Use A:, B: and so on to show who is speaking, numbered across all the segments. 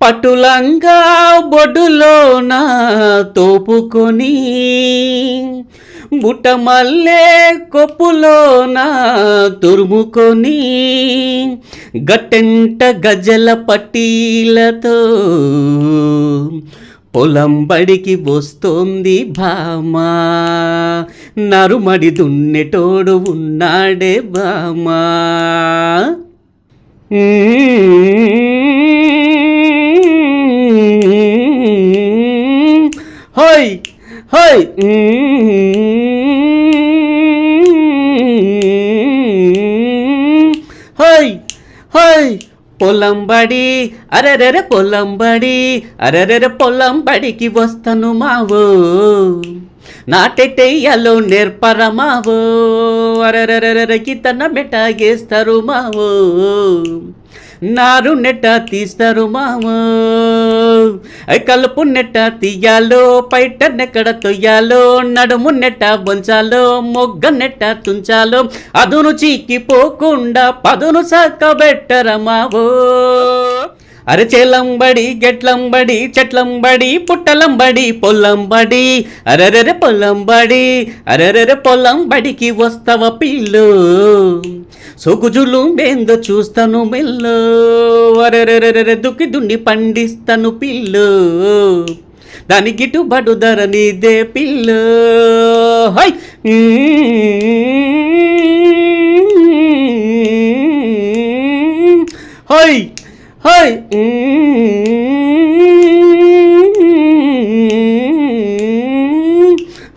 A: పటులంగా బొడ్డులోన తోపుకొని బుట్టమల్లే కొప్పులోన తురుముకొని గట్టెంట గజల పట్టీలతో పొలం బడికి వస్తోంది భామా, నరుమడి దున్నెటోడు ఉన్నాడే భామా. హోయ్ హోయ్ హోయ్ హోయ్ పొలంబడి అరెరెరె పొలంబడి అరెరెరె పొలంబడికి వస్తాను మావో, నాటెట్టెయ్యాలో నేర్పర మావో, అరెరెరెరె కితన మెటాగేస్తారు మావో, నారు నెట్ట తీస్తారు మావో, కలుపు నెట్ట తీయాలో, పైట నెక్కడ తొయ్యాలో, నడుము నెట్ట బొంచాలో, మొగ్గ నెట్ట తుంచాలో, అదును చీకిపోకుండా పదును సక్కబెట్టర మావో. అరే చెలంబడి గెట్లంబడి చెట్లంబడి పుట్టలంబడి పొల్లంబడి అరెరెరె పొల్లంబడి అరెరెరె పొల్లంబడికి వస్తవ పిల్లు, సొగుజులు బేందో చూస్తాను మెల్లు, అరెరెరెరె దుక్కి దుండి పండిస్తాను పిల్లు, దాని గిట్టుబాటు ధర నీదే పిల్లు. High high high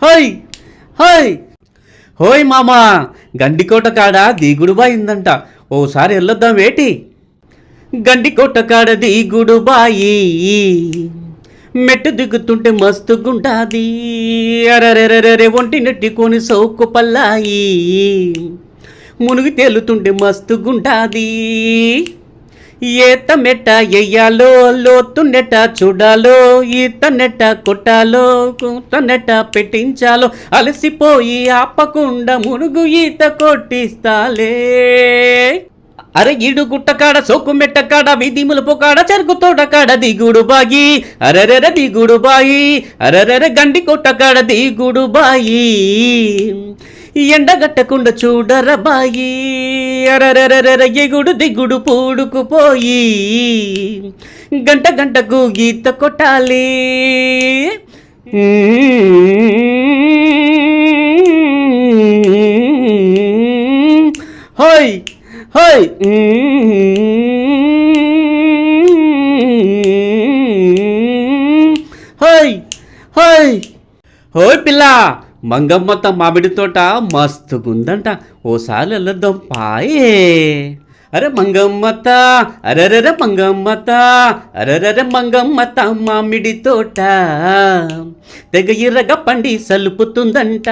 A: high high హోయ్ మామా, గండికోట కాడ దిగుడు బాయిందంట, ఓసారి వెళ్ళొద్దాం వేటి. గండికోట కాడ దిగుడు బాయి మెట్టు దిగుతుంటే మస్తుగుంటాది, అరెరెరెరె ఒంటి నెట్టుకొని సౌకు పల్లాయి, మునిగి తేలుతుంటే మస్తుగుంటాది. ఏత మెట్ట ఎయ్యాలో, లోతు నెట్ట చూడాలో, ఈత నెట్ట కొట్టాలో, కూత నెట్ట పెట్టించాలో, అలసిపోయి ఆపకుండా మునుగు ఈత కొట్టిస్తాలే. అరే ఈడు గుట్ట కాడ సోకు మెట్ట కాడ వీధి ములుపు కాడ చెరుకు తోట కాడ దిగుడు బాయి, అరెరెర దిగుడు బాయి అరెరెర గండి కొట్ట కాడ దిగుడు బాయి, ఎండగట్టకుండా చూడర బాయి, అరెరెరెర ఎగుడు దిగుడు పూడుకుపోయి, గంట గంటకు గీత కొట్టాలి. హోయ్ హోయ్ హోయ్ హోయ్ హోయ్ పిల్ల, మంగమ్మత మామిడి తోట మస్తుగుందంట, ఓసారి వెళ్ళొద్దాం పాయే. అరే మంగమ్మత అరెరెర మంగమ్మత అరెరెర మంగమ్మత మామిడి తోట తెగ ఇరగ పండి సలుపుతుందంట,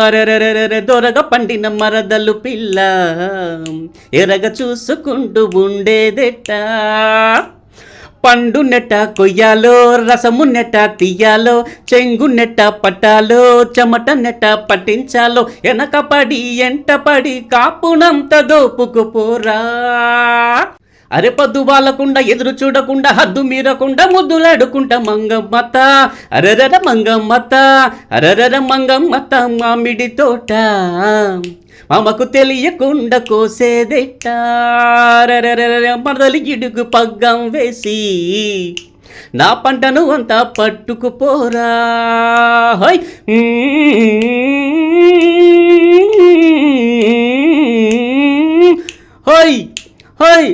A: అరెరెరెరె దొరగ పండిన మరదలు పిల్ల ఎరగ చూసుకుంటూ ఉండేదెట్ట. పండు నెట్ట కొయ్యాలో, రసము నెట్ట తీయాలో, చెంగు నెట్ట పట్టాలో, చెమట నెట్ట పట్టించాలో, వెనకపడి ఎంటపడి కాపునంత దోపుకుపోరా. అరే పొద్దు వాళ్ళకుండా ఎదురు చూడకుండా హద్దు మీరకుండా ముద్దులాడుకుంటా మంగమ్మత అరెరెర మంగమ్మత అరెరెర మంగమ్మత మామిడి తోట మామకు తెలియకుండా కోసేదెట్ట, మరదలి గిడుగు పగ్గం వేసి నా పంటను అంతా పట్టుకుపోరా. High high high